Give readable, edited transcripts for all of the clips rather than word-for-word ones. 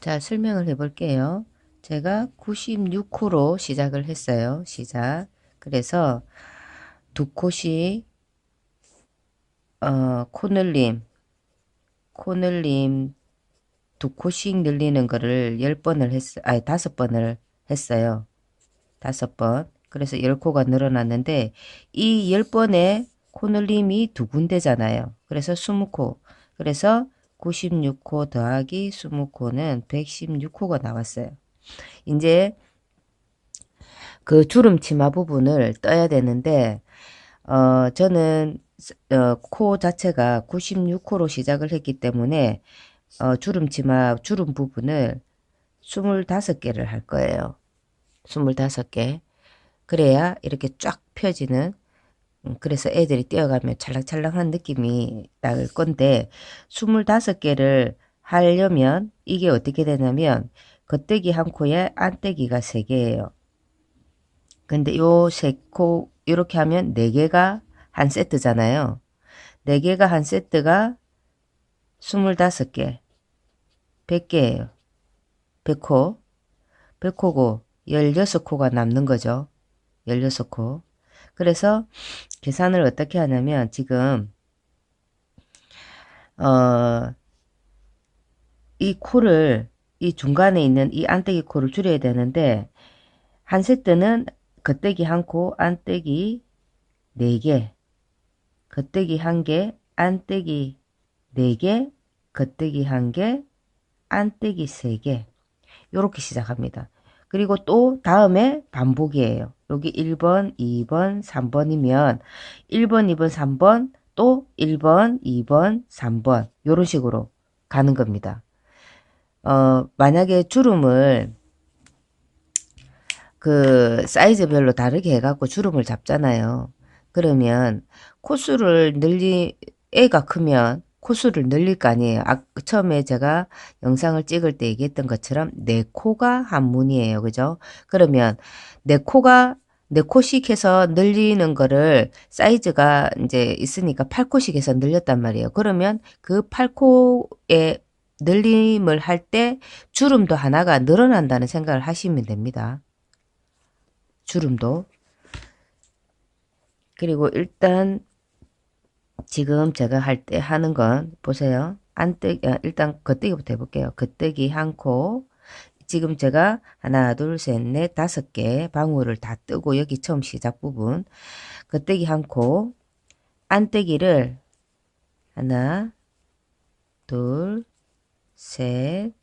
자, 설명을 해 볼게요. 제가 96호로 시작을 했어요. 시작. 그래서 두 콧이 코늘림 두 콧씩 늘리는 거를 10번을 아니 5번을 했어요. 5번. 그래서 10코가 늘어났는데 이 10번에 코늘림이 두 군데잖아요. 그래서 20코. 그래서 96코 더하기 20코는 116코가 나왔어요. 이제 그 주름 치마 부분을 떠야 되는데 저는 코 자체가 96코로 시작을 했기 때문에 주름 치마 주름 부분을 25개를 할 거예요. 25개. 그래야 이렇게 쫙 펴지는 그래서 애들이 뛰어가면 찰랑찰랑한 느낌이 날 건데 25개를 하려면 이게 어떻게 되냐면 겉대기 한 코에 안떼기가 3개예요. 근데 요 3코 이렇게 하면 4개가 한 세트잖아요. 4개가 한 세트가 25개 100개예요. 100코 100코고 16코가 남는 거죠. 16코. 그래서 계산을 어떻게 하냐면 지금 이 코를 이 중간에 있는 이 안떼기 코를 줄여야 되는데 한 세트는 겉대기 1코 안떼기 4개 겉대기 1개 안떼기 4개 겉대기 1개 안떼기 3개 요렇게 시작합니다. 그리고 또 다음에 반복이에요. 여기 1번 2번 3번이면 1번 2번 3번 또 1번 2번 3번 요런 식으로 가는 겁니다. 만약에 주름을 그 사이즈별로 다르게 해갖고 주름을 잡잖아요. 그러면 코수를 애가 크면 코수를 늘릴 거 아니에요. 처음에 제가 영상을 찍을 때 얘기했던 것처럼 네 코가 한 문이에요. 그죠? 그러면 네 코씩 해서 늘리는 거를 사이즈가 이제 있으니까 8코씩 해서 늘렸단 말이에요. 그러면 그 8코에 늘림을 할 때 주름도 하나가 늘어난다는 생각을 하시면 됩니다. 주름도. 그리고 일단 지금 제가 할 때 하는 건 보세요. 일단 겉대기부터 해볼게요. 겉대기 1코. 지금 제가 하나, 둘, 셋, 넷, 5개 방울을 다 뜨고 여기 처음 시작 부분. 겉대기 1코. 안떼기를 하나, 둘, 셋,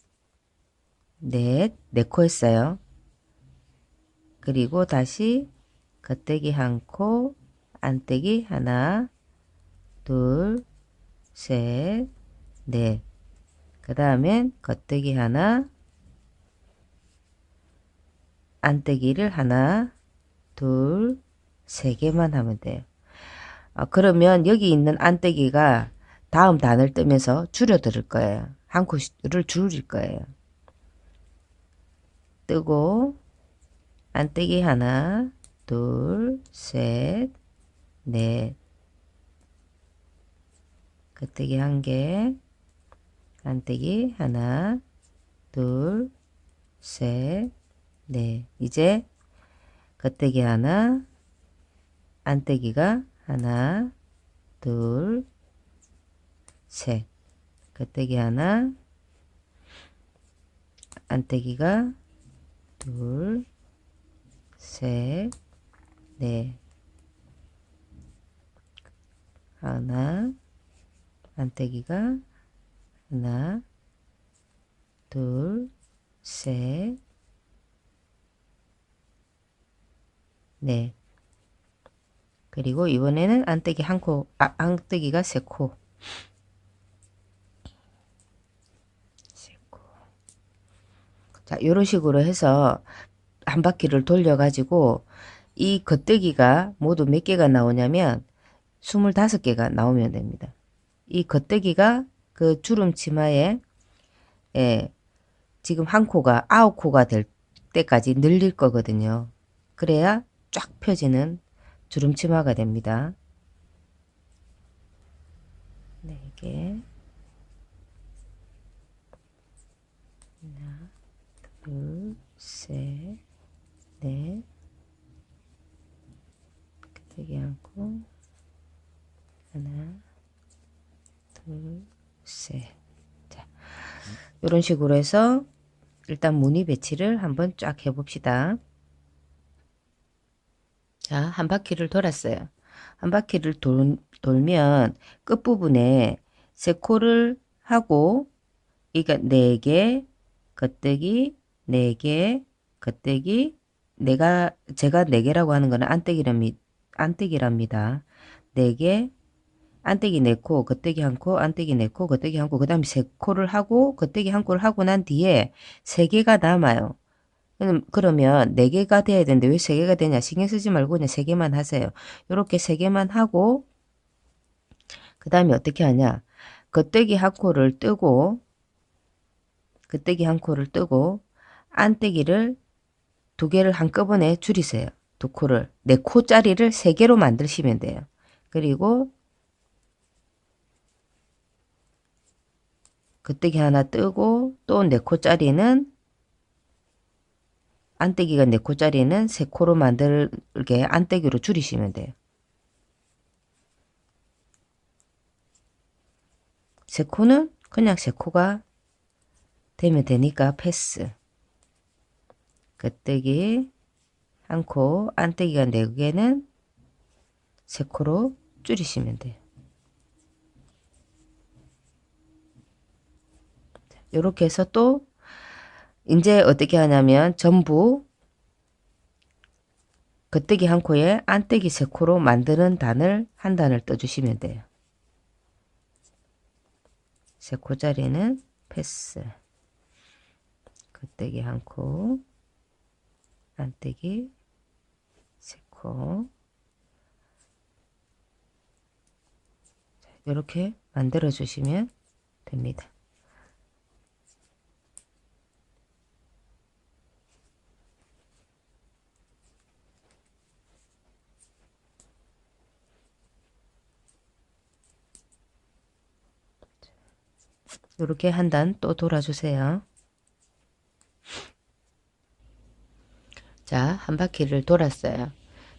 넷, 4코 했어요. 그리고 다시 겉대기 1코, 안떼기 하나, 둘, 셋, 넷. 그 다음엔 겉대기 하나, 안떼기를 하나, 둘, 3개만 하면 돼요. 그러면 여기 있는 안떼기가 다음 단을 뜨면서 줄여들 거예요. 한 코를 줄일 거예요. 뜨고 안떼기 하나, 둘, 셋, 넷. 겉대기 1개, 안떼기 하나, 둘, 셋, 넷. 이제 겉대기 하나, 안떼기가 하나, 둘, 셋. 겉대기 하나, 안떼기가 둘, 셋, 넷. 하나, 안떼기가 하나, 둘, 셋, 넷. 그리고 이번에는 안떼기 안떼기가 3코. 자, 요런 식으로 해서 한 바퀴를 돌려 가지고 이 겉대기가 모두 몇 개가 나오냐면 25개가 나오면 됩니다. 이 겉대기가 그 주름 치마에 지금 1코가 9코가 될 때까지 늘릴 거거든요. 그래야 쫙 펴지는 주름 치마가 됩니다. 4개. 하나, 둘, 셋, 넷, 끄떡이 안고 하나, 둘, 셋. 자, 이런 식으로 해서 일단 무늬 배치를 한번 쫙 해봅시다. 자, 한 바퀴를 돌았어요. 한 바퀴를 돌면 끝부분에 세 코를 하고, 이거 4개, 겉대기, 4개, 겉대기, 제가 4개라고 하는 거는 안떼기랍니다. 4개, 안떼기 4코, 겉대기 1코, 안떼기 4코, 겉대기 1코, 그 다음에 3코를 하고, 겉대기 1코를 하고 난 뒤에 3개가 남아요. 그러면 4개가 돼야 되는데 왜 3개가 되냐? 신경 쓰지 말고 그냥 3개만 하세요. 이렇게 3개만 하고, 그 다음에 어떻게 하냐? 겉대기 1코를 뜨고, 겉대기 1코를 뜨고, 안떼기를 2개를 한꺼번에 줄이세요. 2코를. 4코짜리를 3개로 만드시면 돼요. 그리고 겉대기 하나 뜨고, 또 4코짜리는 안떼기가 4코짜리는 3코로 만들게 안떼기로 줄이시면 돼요. 3코는 그냥 3코가 되면 되니까 패스. 겉대기 1코, 안떼기가 4개는 3코로 줄이시면 돼요. 이렇게 해서 또 이제 어떻게 하냐면 전부 겉대기 1코에 안떼기 3코로 만드는 단을 한 단을 떠주시면 돼요. 3코짜리는 패스. 겉대기 1코, 안떼기 3코. 이렇게 만들어 주시면 됩니다. 이렇게 한 단 또 돌아주세요. 자, 한 바퀴를 돌았어요.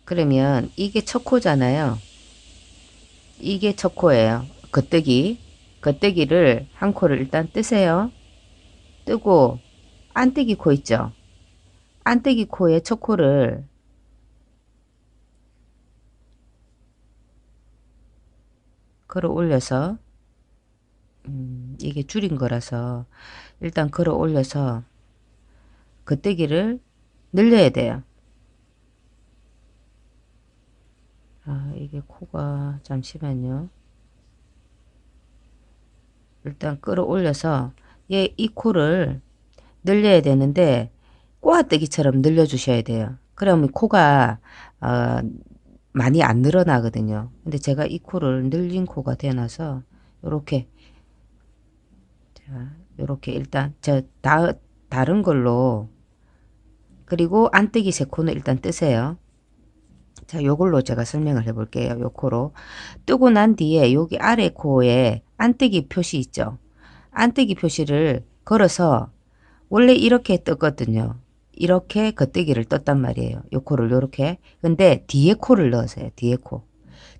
그러면 이게 첫 코잖아요. 이게 첫 코예요. 겉대기를 1코를 일단 뜨세요. 뜨고 안떼기 코 있죠. 안떼기 코의 첫 코를 걸어 올려서 이게 줄인 거라서 일단 걸어 올려서 겉대기를 늘려야 돼요. 아, 이게 코가 잠시만요. 일단 끌어 올려서 이 코를 늘려야 되는데 꼬아떼기처럼 늘려 주셔야 돼요. 그러면 코가 많이 안 늘어나거든요. 근데 제가 이 코를 늘린 코가 되어서 요렇게 자, 요렇게 일단 다른 걸로 그리고 안떼기 3코는 일단 뜨세요. 자, 요걸로 제가 설명을 해 볼게요. 요 코로 뜨고 난 뒤에 여기 아래 코에 안떼기 표시 있죠. 안떼기 표시를 걸어서 원래 이렇게 떴거든요. 이렇게 겉대기를 떴단 말이에요. 요 코를 요렇게. 근데 뒤에 코를 넣으세요. 뒤에 코.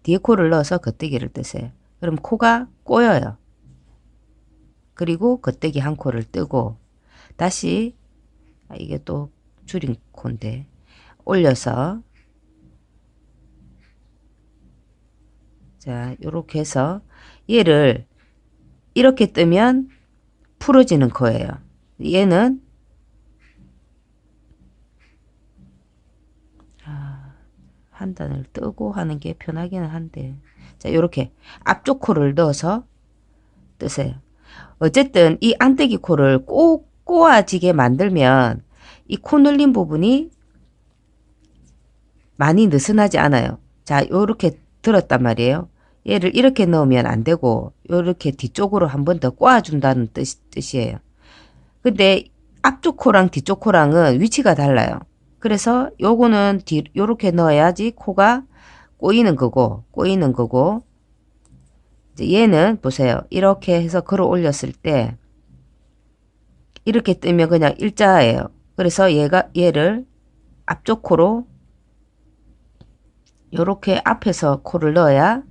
뒤에 코를 넣어서 겉대기를 뜨세요. 그럼 코가 꼬여요. 그리고 겉대기 1코를 뜨고 다시 이게 또 줄인 코인데 올려서 자, 요렇게 해서 얘를 이렇게 뜨면 풀어지는 거예요. 얘는 한 단을 뜨고 하는 게 편하기는 한데 자, 요렇게 앞쪽 코를 넣어서 뜨세요. 어쨌든 이 안떼기 코를 꼭 꼬아지게 만들면 이 코 늘린 부분이 많이 느슨하지 않아요. 자, 요렇게 들었단 말이에요. 얘를 이렇게 넣으면 안 되고 요렇게 뒤쪽으로 한 번 더 꼬아준다는 뜻이에요. 근데 앞쪽 코랑 뒤쪽 코랑은 위치가 달라요. 그래서 요거는 요렇게 넣어야지 코가 꼬이는 거고 이제 얘는 보세요. 이렇게 해서 걸어 올렸을 때 이렇게 뜨면 그냥 일자예요. 그래서 얘를 앞쪽 코로 요렇게 앞에서 코를 넣어야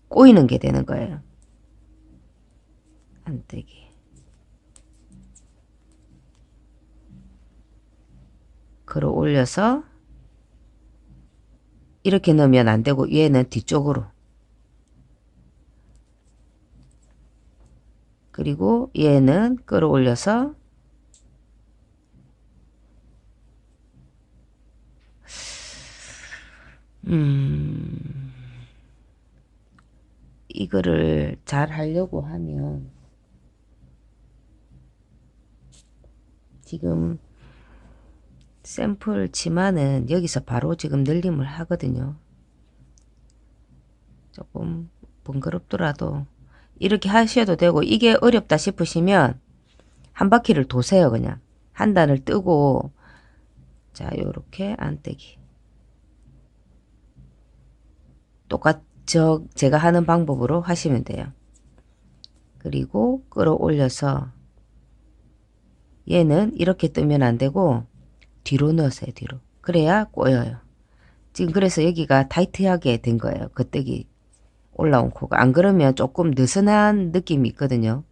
꼬이는 게 되는 거예요. 안떼기. 걸어 올려서 이렇게 넣으면 안 되고 얘는 뒤쪽으로. 그리고 얘는 끌어올려서 이거를 잘 하려고 하면 지금 샘플 치마는 여기서 바로 지금 늘림을 하거든요. 조금 번거롭더라도 이렇게 하셔도 되고, 이게 어렵다 싶으시면 한 바퀴를 도세요. 그냥 한 단을 뜨고, 자 요렇게 안떼기 제가 하는 방법으로 하시면 돼요. 그리고 끌어올려서 얘는 이렇게 뜨면 안 되고 뒤로 넣으세요. 뒤로. 그래야 꼬여요. 지금 그래서 여기가 타이트하게 된 거예요. 겉뜨기 올라온 코가. 안 그러면 조금 느슨한 느낌이 있거든요.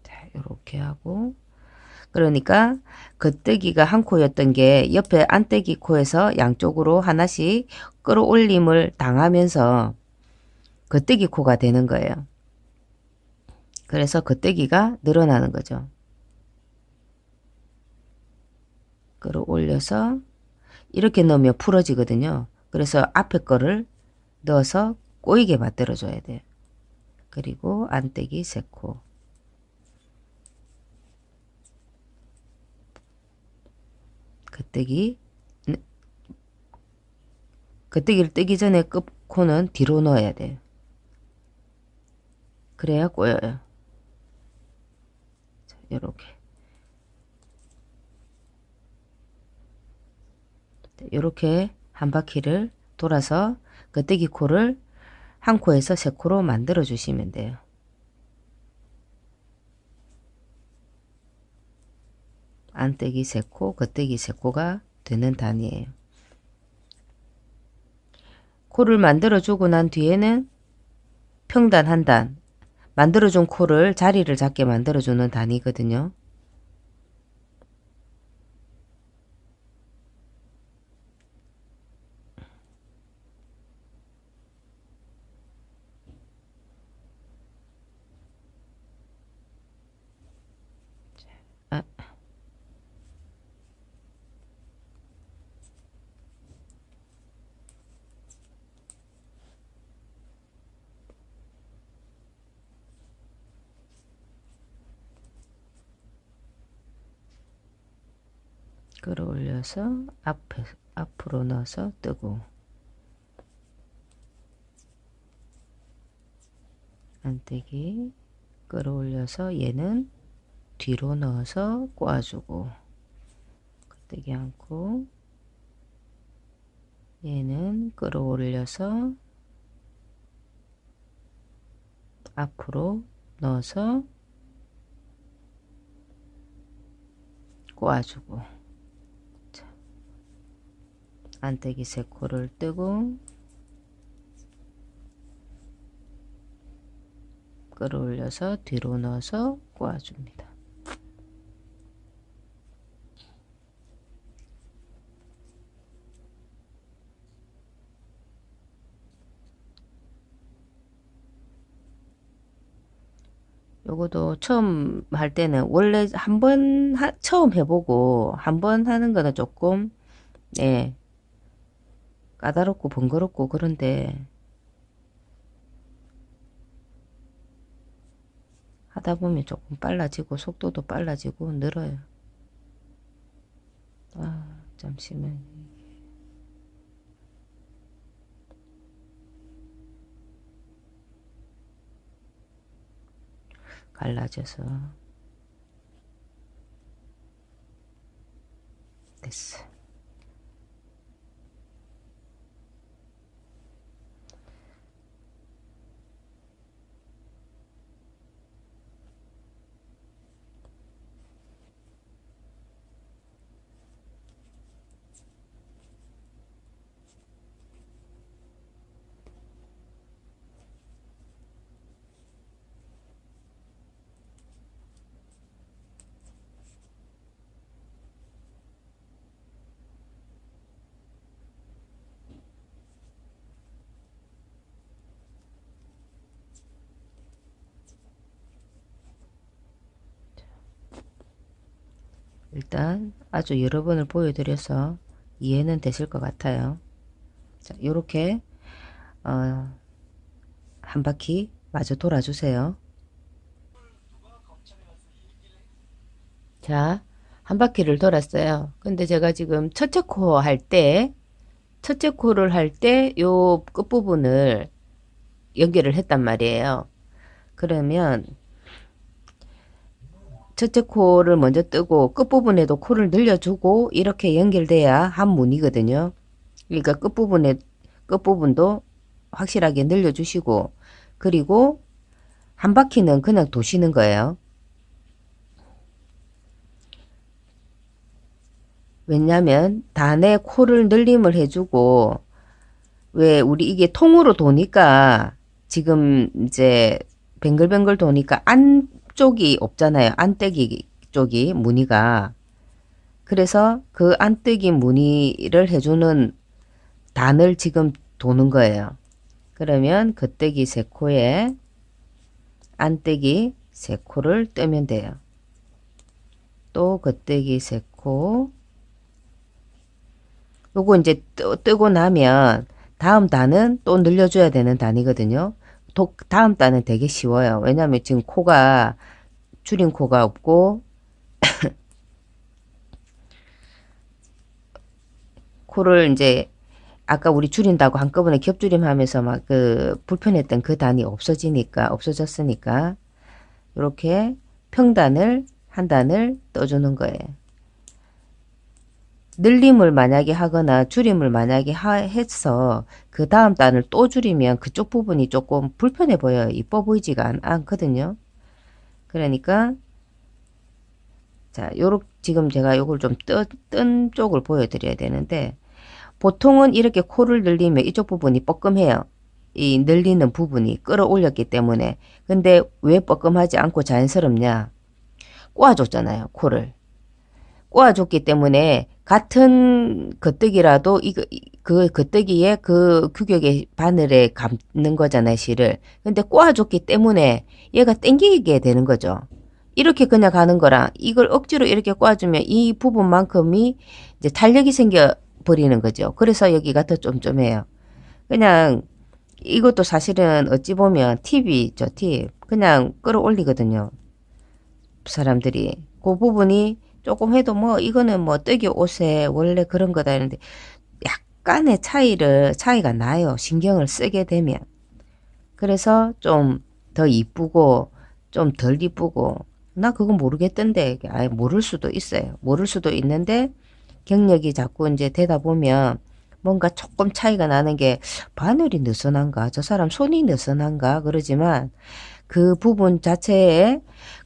자, 이렇게 하고, 그러니까 겉뜨기가 한 코였던 게 옆에 안뜨기 코에서 양쪽으로 하나씩 끌어올림을 당하면서 겉뜨기 코가 되는 거예요. 그래서 겉뜨기가 늘어나는 거죠. 끌어올려서 이렇게 넣으면 풀어지거든요. 그래서 앞에 거를 넣어서 꼬이게 만들어 줘야 돼요. 그리고 안떼기 3코. 겉뜨기, 겉뜨기를 뜨기 전에 끝코는 뒤로 넣어야 돼요. 그래야 꼬여요. 이렇게. 이렇게 한 바퀴를 돌아서 겉뜨기 코를 한 코에서 3코로 만들어 주시면 돼요. 안떼기 3코, 겉뜨기 3코가 되는 단위예요. 코를 만들어 주고 난 뒤에는 평단 한 단, 만들어준 코를 자리를 잡게 만들어주는 단위거든요. 아, 끌어올려서 앞으로 넣어서 뜨고, 안뜨기 끌어올려서 얘는 뒤로 넣어서 꼬아주고, 겉뜨기 않고, 얘는 끌어올려서 앞으로 넣어서 꼬아주고, 자, 안뜨기 3코를 뜨고, 끌어올려서 뒤로 넣어서 꼬아줍니다. 요것도 처음 할 때는 원래 한번 처음 해보고 한 번 하는 거는 조금 네, 까다롭고 번거롭고 그런데 하다 보면 조금 빨라지고 속도도 빨라지고 늘어요. 아, 잠시만. 갈라져서 됐어. 일단 아주 여러 번을 보여드려서 이해는 되실 것 같아요. 자, 요렇게 한 바퀴 마저 돌아주세요. 자, 한 바퀴를 돌았어요. 근데 제가 지금 첫째 코 할 때, 첫째 코를 할 때 요 끝부분을 연결을 했단 말이에요. 그러면 첫째 코를 먼저 뜨고 끝부분에도 코를 늘려주고 이렇게 연결돼야 한 문이거든요. 그러니까 끝부분도 확실하게 늘려주시고, 그리고 한 바퀴는 그냥 도시는 거예요. 왜냐면 단에 코를 늘림을 해주고, 왜 우리 이게 통으로 도니까 지금 이제 뱅글뱅글 도니까 안쪽이 없잖아요. 안떼기 쪽이 무늬가. 그래서 그 안떼기 무늬를 해주는 단을 지금 도는 거예요. 그러면 겉떼기 3코에 안떼기 3코를 뜨면 돼요. 또 겉떼기 3코. 요거 이제 뜨고 나면 다음 단은 또 늘려줘야 되는 단이거든요. 다음 단은 되게 쉬워요. 왜냐면 지금 코가 줄인 코가 없고 코를 이제 아까 우리 줄인다고 한꺼번에 겹줄임 하면서 막 그 불편했던 그 단이 없어졌으니까 이렇게 평단을 한 단을 떠주는 거예요. 늘림을 만약에 하거나 줄임을 만약에 해서 그 다음 단을 또 줄이면 그쪽 부분이 조금 불편해 보여요. 이뻐 보이지가 않거든요. 그러니까 자, 지금 제가 요걸 좀 뜬 쪽을 보여드려야 되는데, 보통은 이렇게 코를 늘리면 이쪽 부분이 뻐끔해요. 이 늘리는 부분이 끌어올렸기 때문에. 근데 왜 뻐끔하지 않고 자연스럽냐? 꼬아줬잖아요, 코를. 꼬아줬기 때문에 같은 겉뜨기라도 그 겉뜨기에 그 규격의 바늘에 감는 거잖아요, 실을. 근데 꼬아줬기 때문에 얘가 땡기게 되는 거죠. 이렇게 그냥 가는 거랑 이걸 억지로 이렇게 꼬아주면 이 부분만큼이 이제 탄력이 생겨 버리는 거죠. 그래서 여기가 더 쫌쫌해요. 그냥 이것도 사실은 어찌 보면 팁이죠, 팁. 그냥 끌어올리거든요. 사람들이. 그 부분이 조금 해도 뭐 이거는 뭐 뜨기 옷에 원래 그런 거다 했는데 약간의 차이가 나요. 신경을 쓰게 되면. 그래서 좀 더 이쁘고 좀 덜 이쁘고 나 그거 모르겠던데 아예 모를 수도 있어요. 모를 수도 있는데 경력이 자꾸 이제 되다 보면 뭔가 조금 차이가 나는 게 바늘이 느슨한가 저 사람 손이 느슨한가 그러지만 그 부분 자체에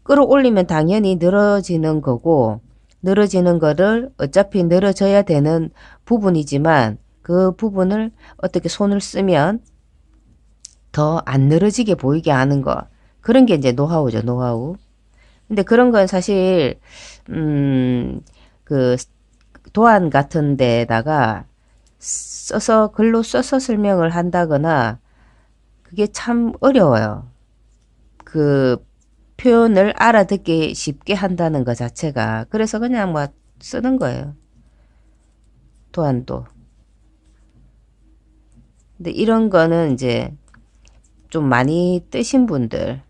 끌어올리면 당연히 늘어지는 거고 늘어지는 거를 어차피 늘어져야 되는 부분이지만 그 부분을 어떻게 손을 쓰면 더 안 늘어지게 보이게 하는 거. 그런 게 이제 노하우죠, 노하우. 근데 그런 건 사실, 그, 도안 같은 데다가 글로 써서 설명을 한다거나, 그게 참 어려워요. 그 표현을 알아듣기 쉽게 한다는 것 자체가. 그래서 그냥 뭐 쓰는 거예요. 도안도. 근데 이런 거는 이제 좀 많이 뜨신 분들,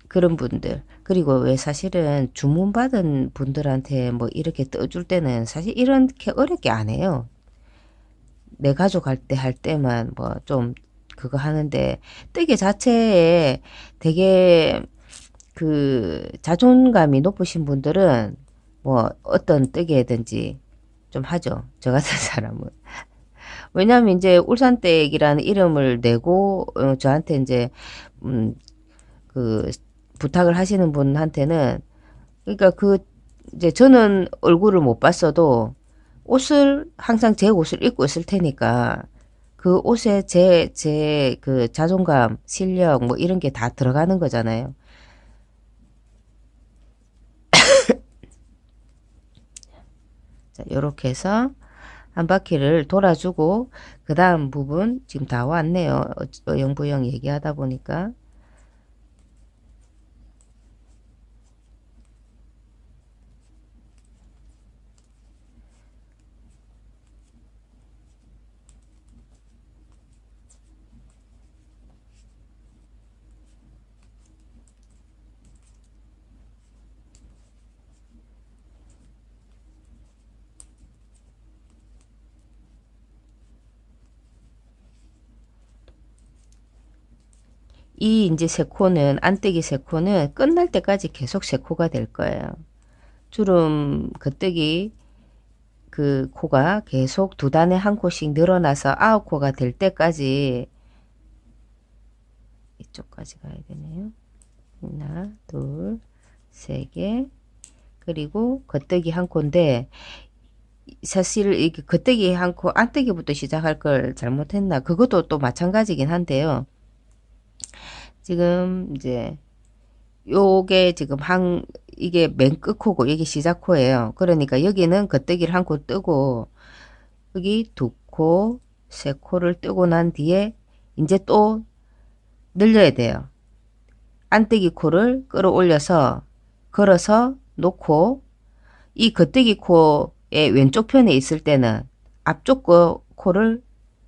그런 분들 그리고 왜 사실은 주문받은 분들한테 뭐 이렇게 떠줄 때는 사실 이렇게 어렵게 안 해요. 내 가족 할 때만 뭐 좀 그거 하는데 뜨개 자체에 되게 그 자존감이 높으신 분들은 뭐 어떤 뜨개든지 좀 하죠. 저 같은 사람은. 왜냐하면 이제 울산댁이라는 이름을 내고 저한테 이제 그 부탁을 하시는 분한테는 그러니까 이제 저는 얼굴을 못 봤어도 옷을 항상 제 옷을 입고 있을 테니까 그 옷에 제 그 자존감, 실력 뭐 이런 게 다 들어가는 거잖아요. 자, 요렇게 해서 한 바퀴를 돌아주고 그 다음 부분 지금 다 왔네요. 영부영 얘기하다 보니까 이 이제 세 코는, 안뜨기 세 코는 끝날 때까지 계속 세 코가 될 거예요. 주름 겉뜨기 그 코가 계속 두 단에 한 코씩 늘어나서 9코가 될 때까지, 이쪽까지 가야 되네요. 하나, 둘, 세 개, 그리고 겉뜨기 한 코인데, 사실 이게 겉뜨기 한 코, 안뜨기부터 시작할 걸 잘못했나? 그것도 또 마찬가지긴 한데요. 지금 이제 요게 지금 이게 맨 끝코고 이게 시작코예요. 그러니까 여기는 겉뜨기를 한 코 뜨고, 여기 두 코, 세 코를 뜨고 난 뒤에 이제 또 늘려야 돼요. 안뜨기 코를 끌어올려서 걸어서 놓고, 이 겉뜨기 코의 왼쪽 편에 있을 때는 앞쪽 코를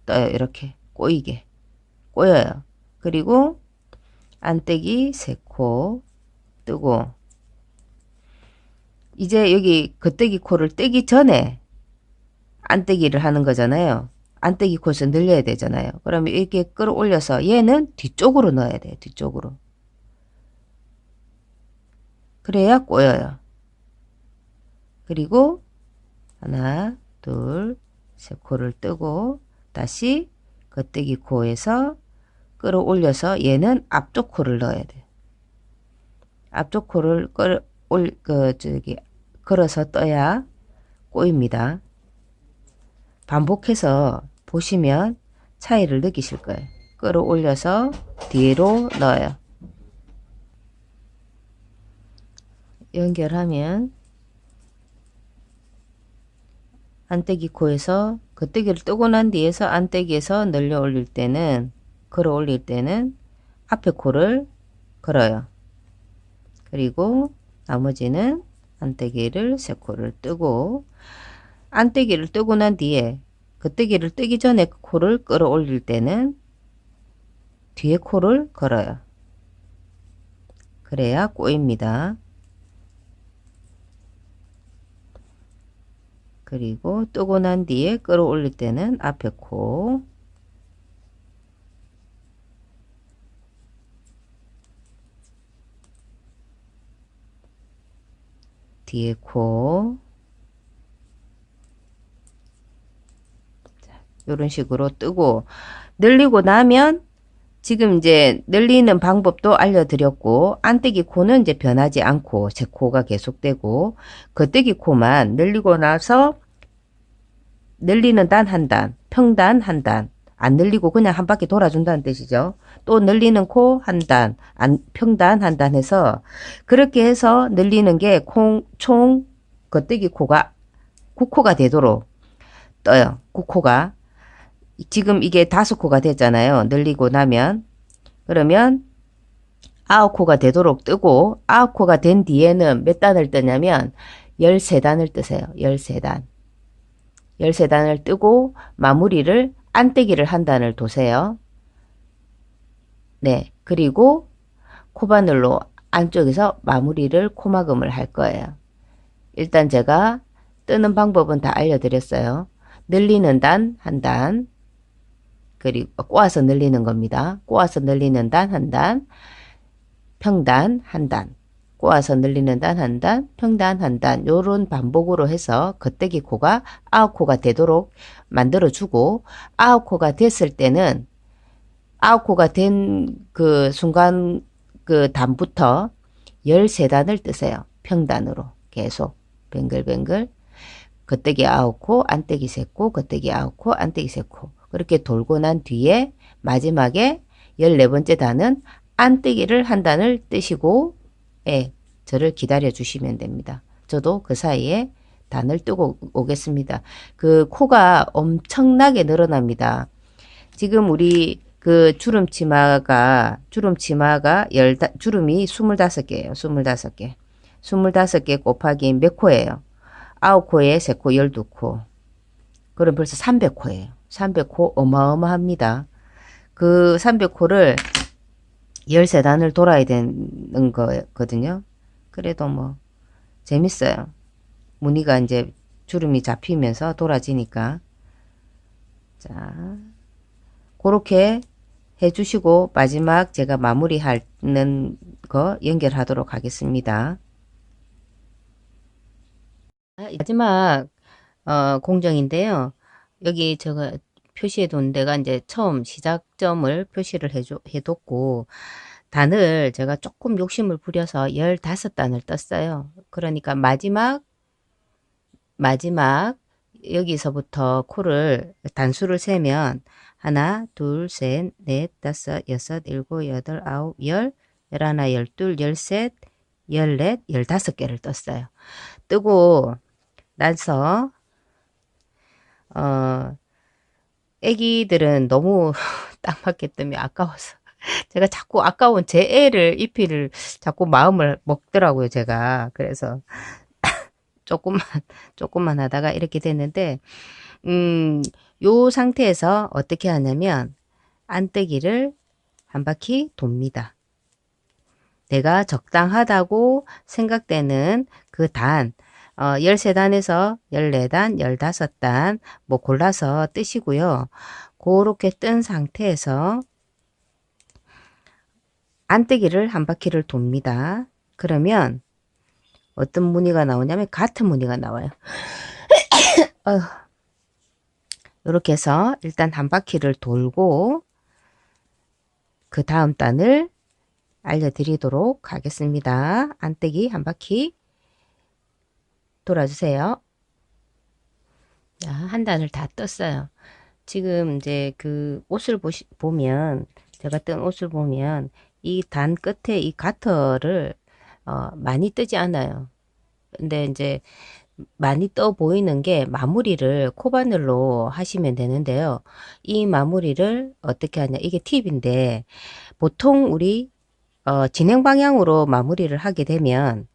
떠요. 이렇게 꼬이게 꼬여요. 그리고 안뜨기 세 코 뜨고, 이제 여기 겉뜨기 코를 뜨기 전에 안뜨기를 하는 거잖아요. 안뜨기 코에서 늘려야 되잖아요. 그러면 이렇게 끌어올려서 얘는 뒤쪽으로 넣어야 돼요. 뒤쪽으로. 그래야 꼬여요. 그리고 하나, 둘, 세 코를 뜨고 다시 겉뜨기 코에서 끌어올려서 얘는 앞쪽 코를 넣어야 돼요. 앞쪽 코를 걸어서 떠야 꼬입니다. 반복해서 보시면 차이를 느끼실 거예요. 끌어올려서 뒤로 넣어요. 연결하면 안뜨기 코에서 겉뜨기를 뜨고 난 뒤에서 안뜨기에서 늘려 올릴 때는, 걸어 올릴 때는 앞에 코를 걸어요. 그리고 나머지는 안뜨기를 세 코를 뜨고, 안뜨기를 뜨고 난 뒤에 겉뜨기를 뜨기 전에 코를 끌어 올릴 때는 뒤에 코를 걸어요. 그래야 꼬입니다. 그리고 뜨고 난 뒤에 끌어 올릴 때는 앞에 코, 뒤에 코, 이런 식으로 뜨고, 늘리고 나면 지금 이제 늘리는 방법도 알려드렸고, 안뜨기 코는 이제 변하지 않고 제 코가 계속되고, 겉뜨기 코만 늘리고 나서 늘리는 단 한 단, 평단 한 단, 안 늘리고 그냥 한 바퀴 돌아준다는 뜻이죠. 또 늘리는 코 한 단, 평단 한 단 해서, 그렇게 해서 늘리는 게 총 겉뜨기 코가 9코가 되도록 떠요. 9코가. 지금 이게 5코가 됐잖아요. 늘리고 나면. 그러면 9코가 되도록 뜨고, 9코가 된 뒤에는 몇 단을 뜨냐면 13단을 뜨세요. 13단. 13단을 뜨고 마무리를 안뜨기를 한 단을 도세요. 네. 그리고 코바늘로 안쪽에서 마무리를 코막음을 할 거예요. 일단 제가 뜨는 방법은 다 알려드렸어요. 늘리는 단 한 단, 그리고 꼬아서 늘리는 겁니다. 꼬아서 늘리는 단 한 단, 평단 한 단, 꼬아서 늘리는 단 한 단, 평단 한 단, 요런 반복으로 해서 겉뜨기 코가 9코가 되도록 만들어주고, 9코가 됐을 때는 9코가 된 그 순간 그 단부터 13단을 뜨세요. 평단으로 계속 뱅글뱅글 겉뜨기 9코, 안뜨기 3코, 겉뜨기 9코, 안뜨기 3코. 그렇게 돌고 난 뒤에 마지막에 14번째 단은 안뜨기를 한 단을 뜨시고, 예, 저를 기다려 주시면 됩니다. 저도 그 사이에 단을 뜨고 오겠습니다. 그 코가 엄청나게 늘어납니다. 지금 우리 그 주름치마가 주름이 25개예요. 25개. 25개 곱하기 몇 코예요? 9코에 3코 12코. 그럼 벌써 300코예요. 300코 어마어마합니다. 그 300코를 13단을 돌아야 되는 거거든요. 그래도 뭐 재밌어요. 무늬가 이제 주름이 잡히면서 돌아지니까. 자, 그렇게 해주시고 마지막 제가 마무리하는 거 연결하도록 하겠습니다. 마지막 공정인데요. 여기 제가 표시해 둔 데가 이제 처음 시작점을 표시를 해뒀고, 단을 제가 조금 욕심을 부려서 15단을 떴어요. 그러니까 마지막 여기서부터 코를 단수를 세면 하나, 둘, 셋, 넷, 다섯, 여섯, 일곱, 여덟, 아홉, 열, 열하나, 열둘, 열셋, 열넷, 15개를 떴어요. 뜨고 나서 애기들은 너무 딱 맞게 뜨면 아까워서 제가 자꾸 아까운 제 애를 입히를 자꾸 마음을 먹더라고요, 제가. 그래서 조금만 조금만 하다가 이렇게 됐는데, 요 상태에서 어떻게 하냐면 안뜨기를 한 바퀴 돕니다. 내가 적당하다고 생각되는 그 단, 13단에서 14단, 15단 뭐 골라서 뜨시고요. 그렇게 뜬 상태에서 안뜨기를 한 바퀴를 돕니다. 그러면 어떤 무늬가 나오냐면 같은 무늬가 나와요. 이렇게 해서 일단 한 바퀴를 돌고 그 다음 단을 알려드리도록 하겠습니다. 안뜨기 한 바퀴 돌아주세요. 자, 한 단을 다 떴어요. 지금 이제 그 옷을 보면, 제가 뜬 옷을 보면 이 단 끝에 이 가터를 많이 뜨지 않아요. 근데 이제 많이 떠 보이는 게 마무리를 코바늘로 하시면 되는데요. 이 마무리를 어떻게 하냐, 이게 팁인데, 보통 우리 진행 방향으로 마무리를 하게 되면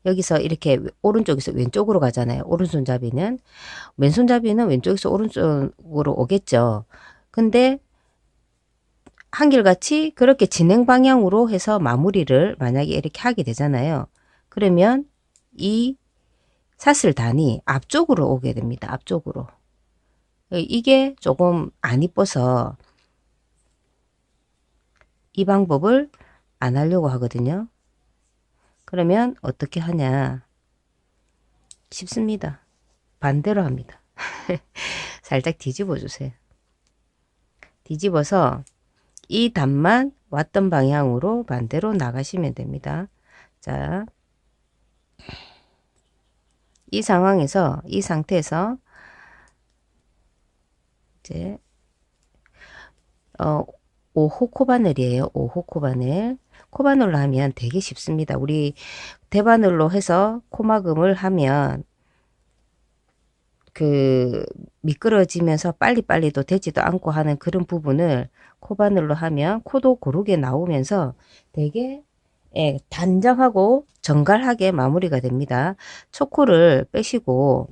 여기서 이렇게 오른쪽에서 왼쪽으로 가잖아요. 오른손잡이는 왼손잡이는 왼쪽에서 오른쪽으로 오겠죠. 근데 한결같이 그렇게 진행 방향으로 해서 마무리를 만약에 이렇게 하게 되잖아요. 그러면 이 사슬단이 앞쪽으로 오게 됩니다. 앞쪽으로. 이게 조금 안 이뻐서 이 방법을 안 하려고 하거든요. 그러면 어떻게 하냐? 쉽습니다. 반대로 합니다. 살짝 뒤집어 주세요. 뒤집어서 이 단만 왔던 방향으로 반대로 나가시면 됩니다. 자, 이 상황에서, 이 상태에서 이제 5호 코바늘이에요. 5호 코바늘. 코바늘로 하면 되게 쉽습니다. 우리 대바늘로 해서 코막음을 하면 그 미끄러지면서 빨리빨리도 되지도 않고 하는 그런 부분을 코바늘로 하면 코도 고르게 나오면서 되게 단정하고 정갈하게 마무리가 됩니다. 첫 코를 빼시고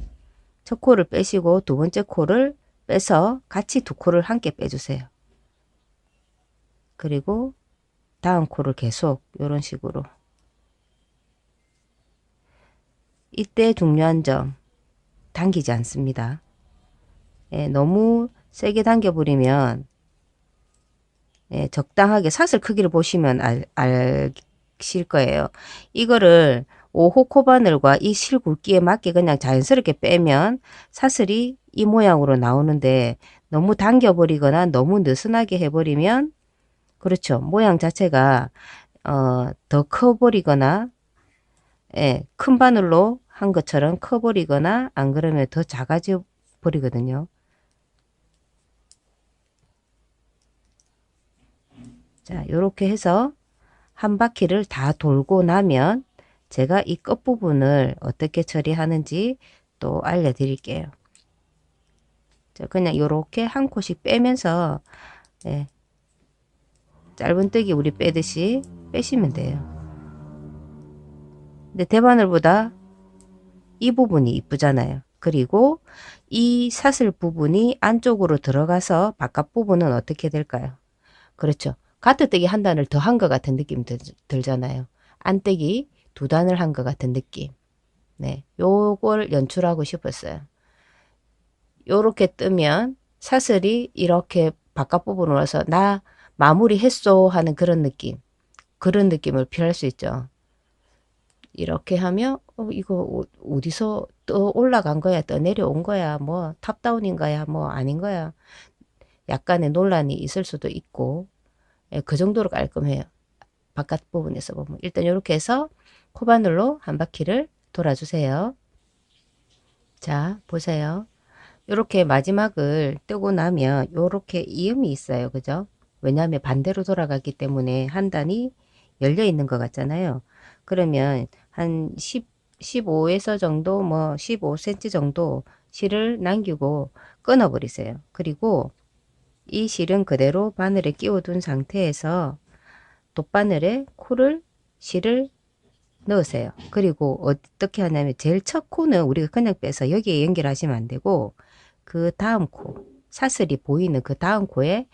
두 번째 코를 빼서 같이 두 코를 함께 빼주세요. 그리고 다음 코를 계속 이런 식으로. 이때 중요한 점, 당기지 않습니다. 너무 세게 당겨버리면 적당하게 사슬 크기를 보시면 아실 거예요. 이거를 5호 코바늘과 이 실 굵기에 맞게 그냥 자연스럽게 빼면 사슬이 이 모양으로 나오는데, 너무 당겨버리거나 너무 느슨하게 해버리면, 그렇죠, 모양 자체가 더 커버리거나 큰 바늘로 한 것처럼 커버리거나 안 그러면 더 작아져 버리거든요. 자, 요렇게 해서 한 바퀴를 다 돌고 나면 제가 이 끝부분을 어떻게 처리하는지 또 알려드릴게요. 자, 그냥 요렇게 한 코씩 빼면서 짧은뜨기 우리 빼듯이 빼시면 돼요. 근데 대바늘보다 이 부분이 이쁘잖아요. 그리고 이 사슬 부분이 안쪽으로 들어가서 바깥 부분은 어떻게 될까요? 그렇죠. 가트뜨기 한 단을 더 한 것 같은 느낌 들잖아요. 안뜨기 두 단을 한 것 같은 느낌. 네, 요걸 연출하고 싶었어요. 요렇게 뜨면 사슬이 이렇게 바깥 부분으로 와서 나 마무리했소 하는 그런 느낌. 그런 느낌을 표현할 수 있죠. 이렇게 하면 이거 어디서 떠 올라간 거야, 떠 내려온 거야, 뭐 탑다운인 거야, 뭐 아닌 거야. 약간의 논란이 있을 수도 있고, 예, 그 정도로 깔끔해요. 바깥 부분에서 보면 일단 이렇게 해서 코바늘로 한 바퀴를 돌아주세요. 자, 보세요. 이렇게 마지막을 뜨고 나면 이렇게 이음이 있어요. 그죠? 왜냐하면 반대로 돌아가기 때문에 한 단이 열려 있는 것 같잖아요. 그러면 한 15에서 정도, 뭐 15cm 정도 실을 남기고 끊어버리세요. 그리고 이 실은 그대로 바늘에 끼워둔 상태에서 돗바늘에 실을 넣으세요. 그리고 어떻게 하냐면 제일 첫 코는 우리가 그냥 빼서 여기에 연결하시면 안 되고 그 다음 코, 사슬이 보이는 그 다음 코에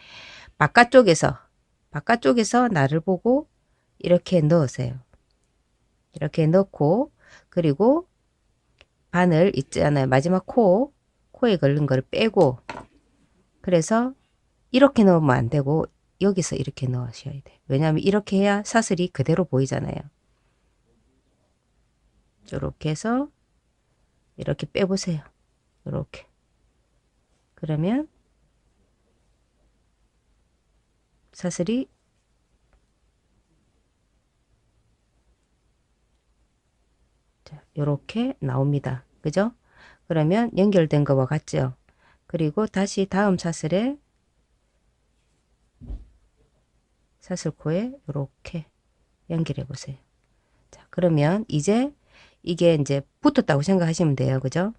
바깥쪽에서 나를 보고 이렇게 넣으세요. 이렇게 넣고 그리고 바늘 있잖아요. 마지막 코에 걸린 거를 빼고 그래서 이렇게 넣으면 안 되고 여기서 이렇게 넣으셔야 돼요. 왜냐하면 이렇게 해야 사슬이 그대로 보이잖아요. 이렇게 해서 이렇게 빼보세요. 이렇게. 그러면 사슬이 이렇게 나옵니다. 그죠? 그러면 연결된 거와 같죠? 그리고 다시 다음 사슬코에 이렇게 연결해 보세요. 자, 그러면 이제 이게 이제 붙었다고 생각하시면 돼요. 그죠?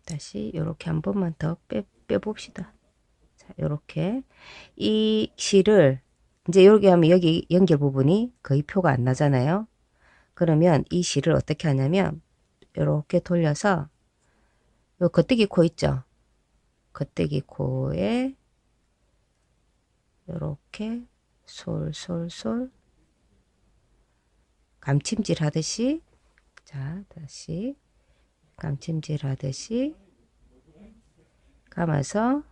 다시 이렇게 한 번만 더 빼봅시다. 자, 이렇게 이 실을 이제 여기 하면 여기 연결 부분이 거의 표가 안 나잖아요. 그러면 이 실을 어떻게 하냐면 이렇게 돌려서 요 겉뜨기 코 있죠? 겉뜨기 코에 이렇게 솔솔솔 감침질 하듯이 자 다시 감침질 하듯이 감아서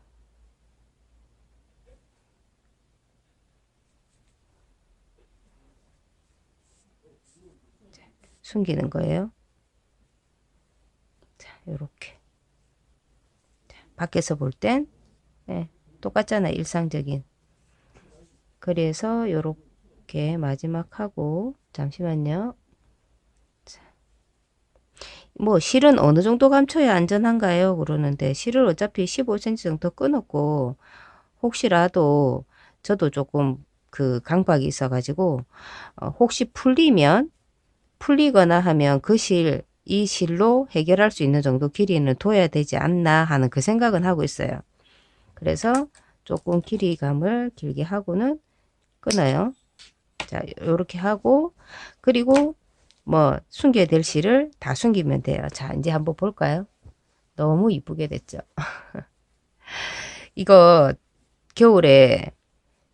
숨기는 거예요. 자, 요렇게. 자, 밖에서 볼 땐 네, 똑같잖아, 일상적인. 그래서 요렇게 마지막 하고 잠시만요. 자, 뭐 실은 어느 정도 감춰야 안전한가요? 그러는데 실을 어차피 15cm 정도 끊었고 혹시라도 저도 조금 그 강박이 있어가지고 혹시 풀리거나 하면 이 실로 해결할 수 있는 정도 길이는 둬야 되지 않나 하는 그 생각은 하고 있어요. 그래서 조금 길이감을 길게 하고는 끊어요. 자, 이렇게 하고 그리고 뭐 숨겨야 될 실을 다 숨기면 돼요. 자, 이제 한번 볼까요? 너무 이쁘게 됐죠? 이거 겨울에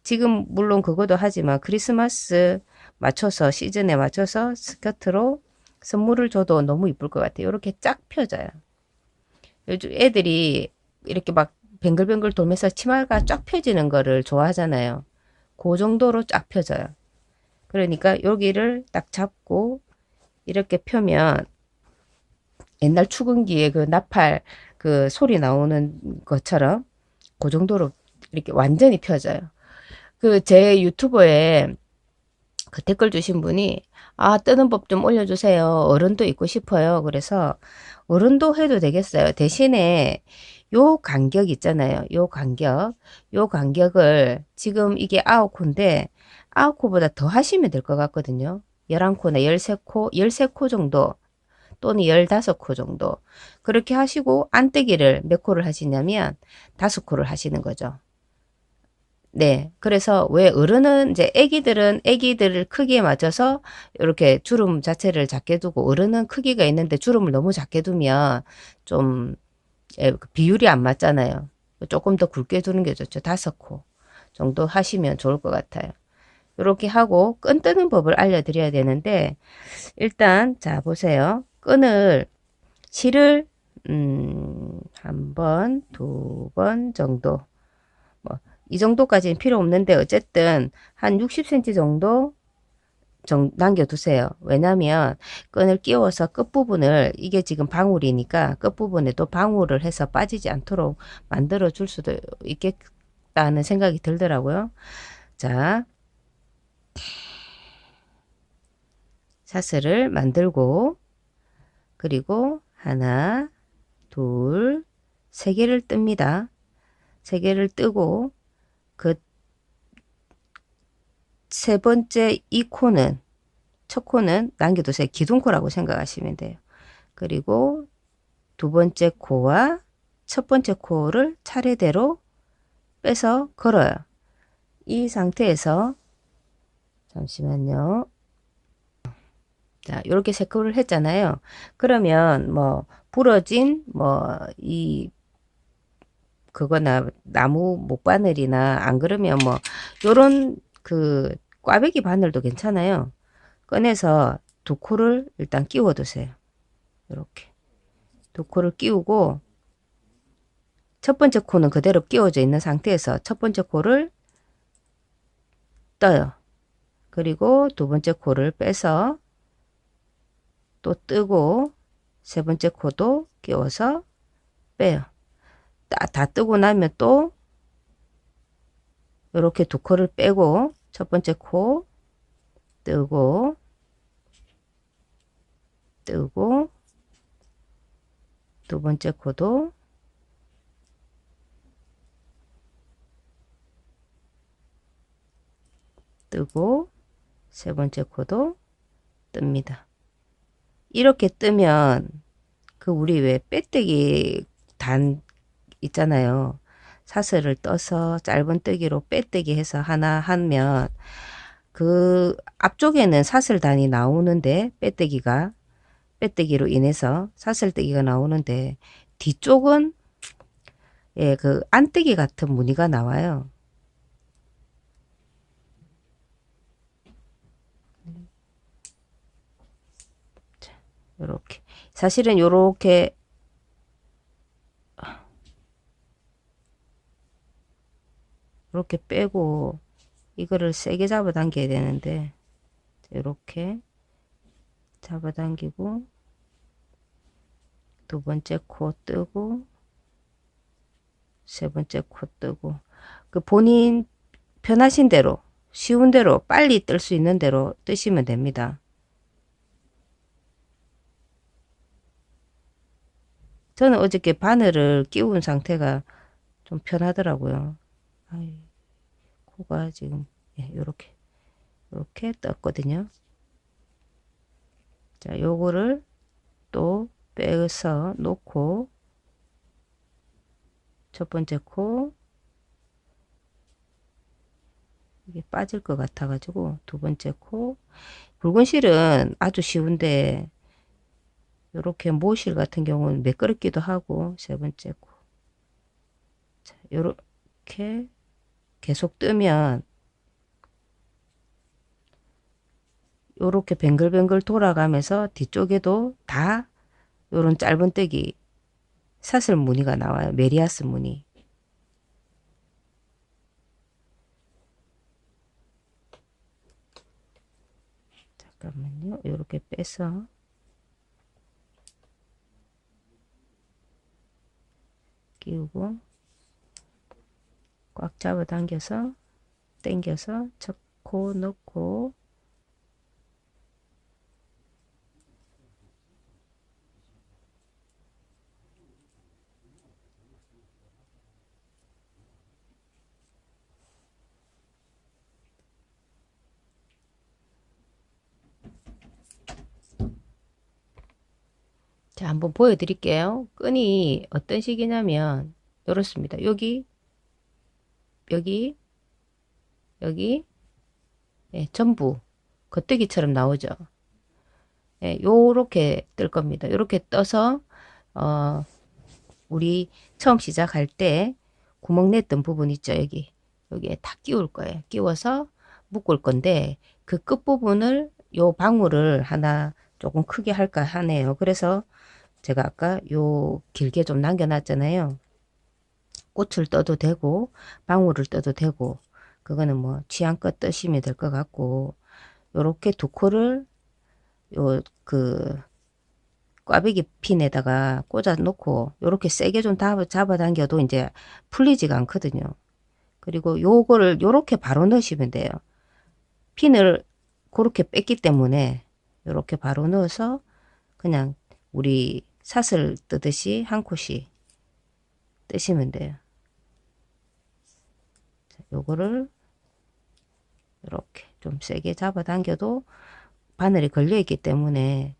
지금 물론 그것도 하지만 크리스마스 맞춰서 시즌에 맞춰서 스커트로 선물을 줘도 너무 이쁠 것 같아요. 이렇게 쫙 펴져요. 요즘 애들이 이렇게 막 뱅글뱅글 돌면서 치마가 쫙 펴지는 거를 좋아하잖아요. 그 정도로 쫙 펴져요. 그러니까 여기를 딱 잡고 이렇게 펴면 옛날 축은기에 그 나팔 그 소리 나오는 것처럼 그 정도로 이렇게 완전히 펴져요. 그 제 유튜버에 그 댓글 주신 분이 아 뜨는 법 좀 올려주세요. 어른도 입고 싶어요. 그래서 어른도 해도 되겠어요. 대신에 요 간격 있잖아요. 요 간격을 지금 이게 9코인데 9코보다 더 하시면 될 것 같거든요. 11코나 13코 정도 또는 15코 정도 그렇게 하시고 안뜨기를 몇 코를 하시냐면 5코를 하시는 거죠. 네. 그래서 왜 어른은 이제 애기들 크기에 맞춰서 이렇게 주름 자체를 작게 두고 어른은 크기가 있는데 주름을 너무 작게 두면 좀 그 비율이 안 맞잖아요. 조금 더 굵게 두는 게 좋죠. 5코 정도 하시면 좋을 것 같아요. 이렇게 하고 끈 뜨는 법을 알려드려야 되는데 일단 자 보세요. 실을 한 번, 두 번 정도 뭐 이 정도까지는 필요 없는데 어쨌든 한 60cm 정도 남겨두세요. 왜냐면 끈을 끼워서 끝부분을, 이게 지금 방울이니까 끝부분에도 방울을 해서 빠지지 않도록 만들어 줄 수도 있겠다는 생각이 들더라고요. 자, 사슬을 만들고, 그리고 하나, 둘, 세 개를 뜹니다. 세 개를 뜨고 그 세 번째 이 코는, 첫 코는 남겨두세요. 기둥코라고 생각하시면 돼요. 그리고 두 번째 코와 첫 번째 코를 차례대로 빼서 걸어요. 이 상태에서, 잠시만요. 자, 이렇게 세 코를 했잖아요. 그러면 뭐 부러진 이 그거나 나무 목바늘이나, 안 그러면 뭐 요런 그 꽈배기 바늘도 괜찮아요. 꺼내서 두 코를 일단 끼워 두세요. 이렇게 두 코를 끼우고, 첫 번째 코는 그대로 끼워져 있는 상태에서 첫 번째 코를 떠요. 그리고 두 번째 코를 빼서 또 뜨고, 세 번째 코도 끼워서 빼요. 다 뜨고 나면 또 이렇게 두 코를 빼고, 첫 번째 코 뜨고, 뜨고, 두 번째 코도 뜨고, 세 번째 코도 뜹니다. 이렇게 뜨면 그 우리 왜 빼뜨기 단 있잖아요. 사슬을 떠서 짧은 뜨기로 빼뜨기 해서 하나 하면 그 앞쪽에는 사슬단이 나오는데, 빼뜨기로 인해서 사슬뜨기가 나오는데, 뒤쪽은 예, 그 안뜨기 같은 무늬가 나와요. 요렇게. 사실은 요렇게 이렇게 빼고 이거를 세게 잡아 당겨야 되는데, 이렇게 잡아 당기고 두 번째 코 뜨고, 세 번째 코 뜨고, 그 본인 편하신 대로, 쉬운 대로, 빨리 뜰 수 있는 대로 뜨시면 됩니다. 저는 어저께 바늘을 끼운 상태가 좀 편하더라고요. 아이, 코가 지금 이렇게 이렇게 떴거든요. 자, 요거를 또 빼서 놓고, 첫 번째 코 이게 빠질 것 같아 가지고 두 번째 코, 붉은 실은 아주 쉬운데 요렇게 모실 같은 경우는 매끄럽기도 하고, 세 번째 코. 자, 요렇게 계속 뜨면 요렇게 뱅글뱅글 돌아가면서 뒤쪽에도 다 요런 짧은뜨기 사슬 무늬가 나와요. 메리아스 무늬. 잠깐만요. 요렇게 빼서 끼우고 꽉 잡아 당겨서 당겨서 첫 코 넣고, 자, 한번 보여드릴게요. 끈이 어떤 식이냐면 이렇습니다. 여기, 여기, 여기, 예, 전부 겉뜨기처럼 나오죠. 예, 요렇게 뜰 겁니다. 요렇게 떠서 어, 우리 처음 시작할 때 구멍 냈던 부분 있죠. 여기에 다 끼울 거예요. 끼워서 묶을 건데, 그 끝부분을, 요 방울을 하나 조금 크게 할까 하네요. 그래서 제가 아까 요 길게 좀 남겨 놨잖아요. 꽃을 떠도 되고 방울을 떠도 되고 그거는 뭐 취향껏 뜨시면 될 것 같고 요렇게 두 코를 요 그 꽈배기 핀에다가 꽂아 놓고 요렇게 세게 좀 잡아당겨도 이제 풀리지가 않거든요. 그리고 요거를 요렇게 바로 넣으시면 돼요. 핀을 그렇게 뺐기 때문에 요렇게 바로 넣어서 그냥 우리 사슬 뜨듯이 한 콧씩 뜨시면 돼요. 요거를 이렇게 좀 세게 잡아당겨도 바늘이 걸려 있기 때문에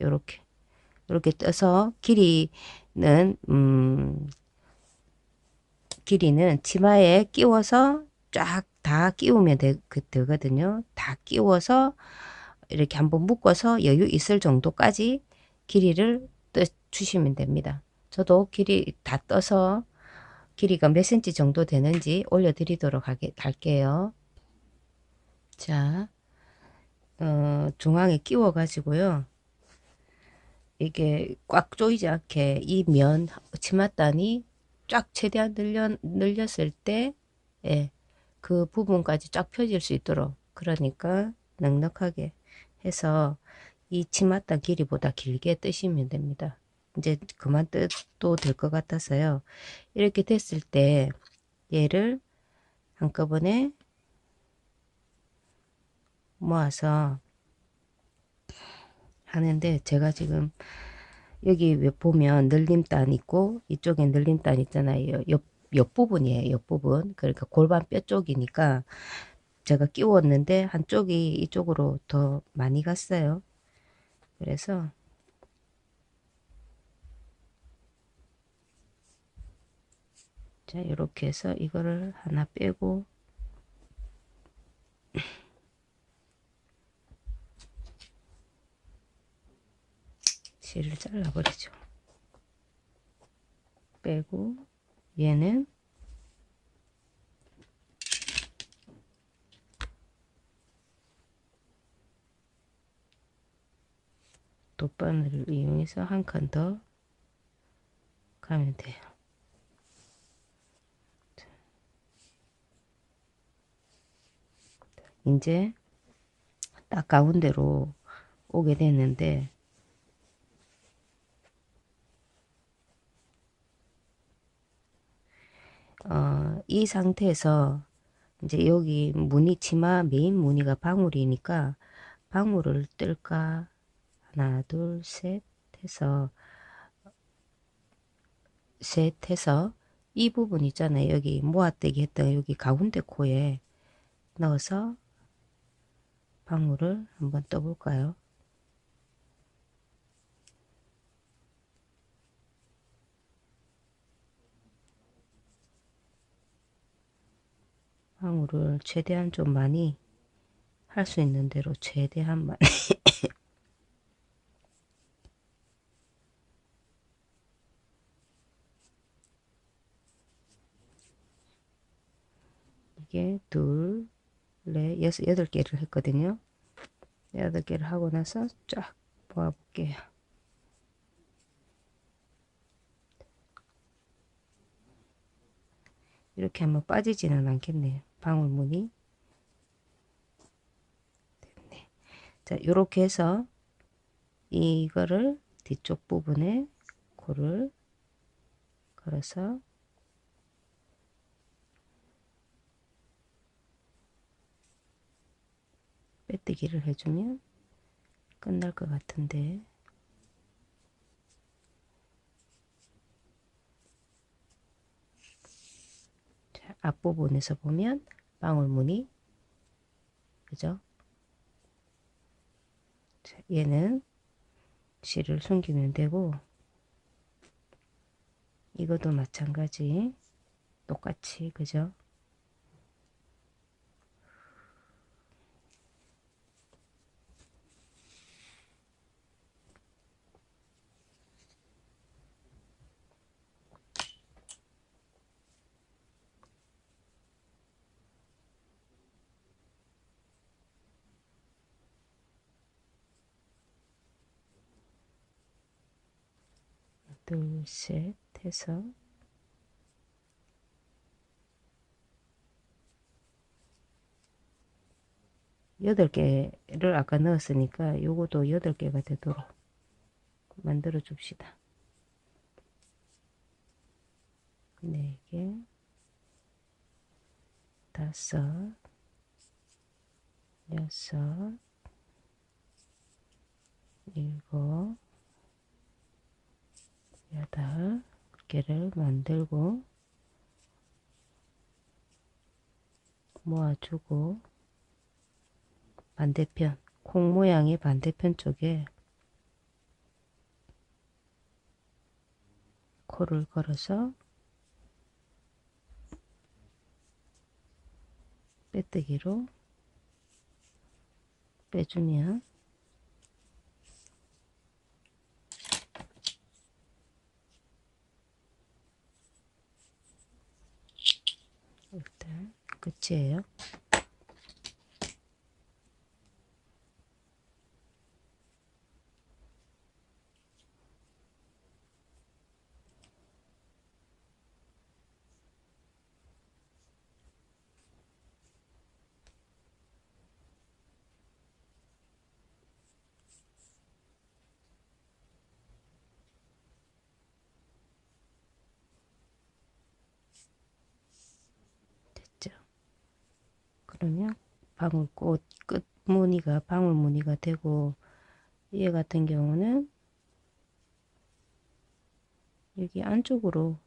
요렇게 이렇게 떠서 길이는 치마에 끼워서 쫙 다 끼우면 되거든요. 다 끼워서 이렇게 한번 묶어서 여유 있을 정도까지 길이를 떠 주시면 됩니다. 저도 길이 다 떠서 길이가 몇 cm 정도 되는지 올려드리도록 할게요. 자, 중앙에 끼워 가지고요. 이게 꽉 조이지 않게 이 면 치맛단이 쫙 최대한 늘렸을 때 예, 그 부분까지 쫙 펴질 수 있도록 그러니까 넉넉하게 해서 이 치맛단 길이보다 길게 뜨시면 됩니다. 이제 그만 떠도 될 것 같아서요. 이렇게 됐을 때 얘를 한꺼번에 모아서 하는데 제가 지금 여기 왜 보면 늘림단 있고 이쪽에 늘림단 있잖아요. 옆부분이에요. 옆부분. 그러니까 골반 뼈 쪽이니까 제가 끼웠는데 한쪽이 이쪽으로 더 많이 갔어요. 그래서 자 이렇게 해서 이거를 하나 빼고 실을 잘라버리죠. 빼고 얘는 돗바늘을 이용해서 한 칸 더 가면 돼요. 이제 딱 가운데로 오게 됐는데 이 상태에서 이제 여기 무늬 치마 메인 무늬가 방울이니까 방울을 뜰까 하나 둘 셋 해서 이 부분 있잖아요. 여기 모아떼기 했던 여기 가운데 코에 넣어서 방울을 한번 떠볼까요? 방울을 최대한 좀 많이 할 수 있는 대로 최대한 많이 이게 둘, 넷, 여섯, 여덟 개를 했거든요. 여덟 개를 하고 나서 쫙 모아 볼게요. 이렇게 하면 빠지지는 않겠네요. 방울무늬. 됐네. 자, 이렇게 해서 이거를 뒤쪽 부분에 코를 걸어서 빼뜨기를 해주면 끝날 것 같은데 자, 앞부분에서 보면 방울무늬 그죠? 자, 얘는 실을 숨기면 되고 이것도 마찬가지 똑같이 그죠? 둘, 셋 해서 8개를 아까 넣었으니까 요것도 8개가 되도록 만들어 줍시다. 4개, 5, 6, 7, 8개를 만들고 모아주고, 반대편 콩 모양의 반대편 쪽에 코를 걸어서 빼뜨기로 빼주면 일단 끝이에요. 됐죠? 그러면 방울꽃 끝 무늬가 방울 무늬가 되고, 얘 같은 경우는 여기 안쪽으로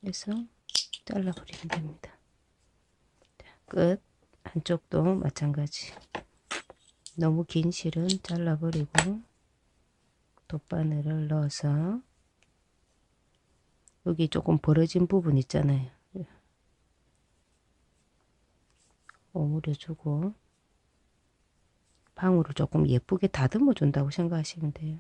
해서 잘라버리면 됩니다. 끝. 한쪽도 마찬가지. 너무 긴 실은 잘라버리고 돗바늘을 넣어서 여기 조금 벌어진 부분 있잖아요. 오므려주고 방울을 조금 예쁘게 다듬어 준다고 생각하시면 돼요.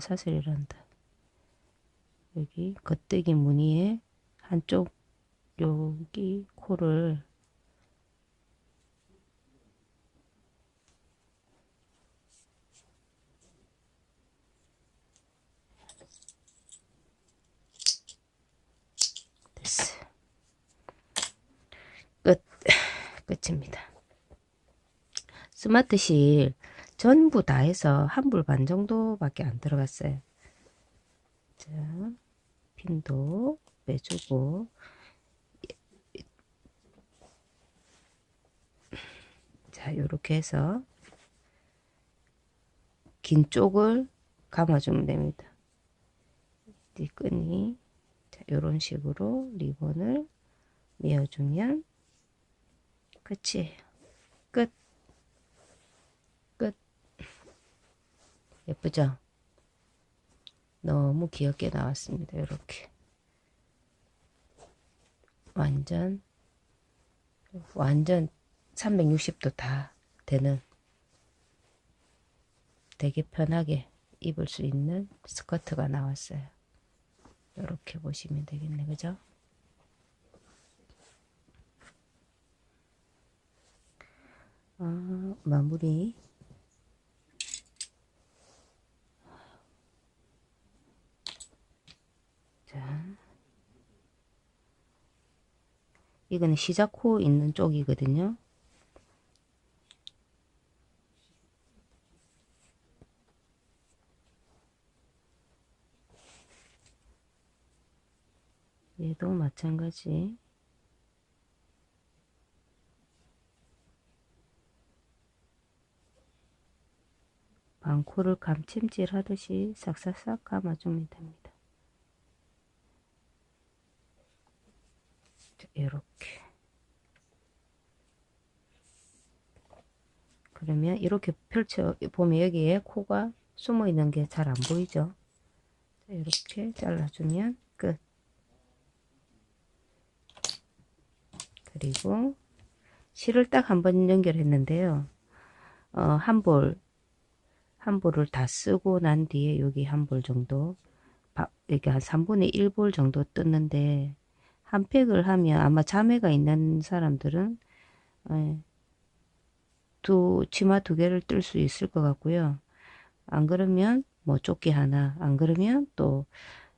사슬이란다. 여기 겉대기 무늬에 한쪽 여기 코를 됐어요. 끝. 끝입니다. 스마트실 전부 다 해서 한 불 반 정도밖에 안 들어갔어요. 자, 핀도 빼주고, 자, 요렇게 해서 긴 쪽을 감아주면 됩니다. 뒷끈이, 자, 요런 식으로 리본을 메어주면 끝이에요. 끝. 끝. 예쁘죠? 너무 귀엽게 나왔습니다. 이렇게 완전 360도 다 되는, 되게 편하게 입을 수 있는 스커트가 나왔어요. 이렇게 보시면 되겠네, 그죠? 마무리. 자, 이거는 시작코 있는 쪽이거든요. 얘도 마찬가지. 방코를 감침질 하듯이 싹싹싹 감아주면 됩니다. 이렇게. 그러면 이렇게 펼쳐 보면 여기에 코가 숨어 있는 게 잘 안 보이죠? 이렇게 잘라주면 끝. 그리고 실을 딱 한 번 연결했는데요. 한 볼을 다 쓰고 난 뒤에 여기 한 볼 정도, 이렇게 한 3분의 1볼 정도 뜯는데, 한 팩을 하면 아마 자매가 있는 사람들은 예, 치마 두 개를 뜰 수 있을 것 같고요. 안 그러면 뭐 조끼 하나, 안 그러면 또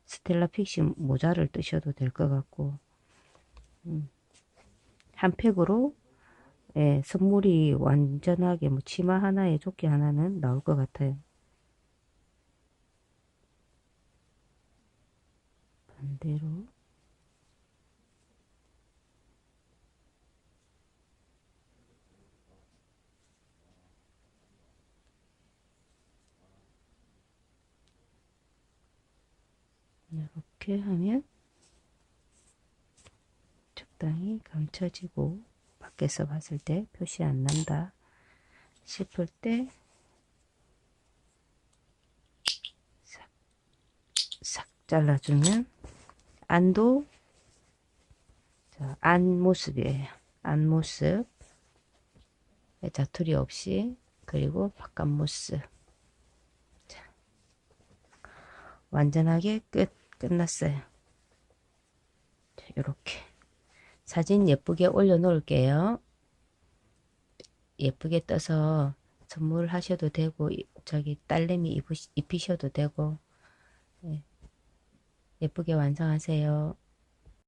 스텔라 픽시 모자를 뜨셔도 될 것 같고, 한 팩으로 예, 선물이 완전하게 뭐 치마 하나에 조끼 하나는 나올 것 같아요. 반대로 이렇게 하면 적당히 감춰지고 밖에서 봤을 때 표시 안 난다 싶을 때 싹, 싹 잘라주면 안도 안 모습이에요. 안 모습 자투리 없이 그리고 바깥 모습 자, 완전하게 끝났어요. 이렇게 사진 예쁘게 올려 놓을게요. 예쁘게 떠서 선물하셔도 되고 저기 딸내미 입히셔도 되고 예, 예쁘게 완성하세요.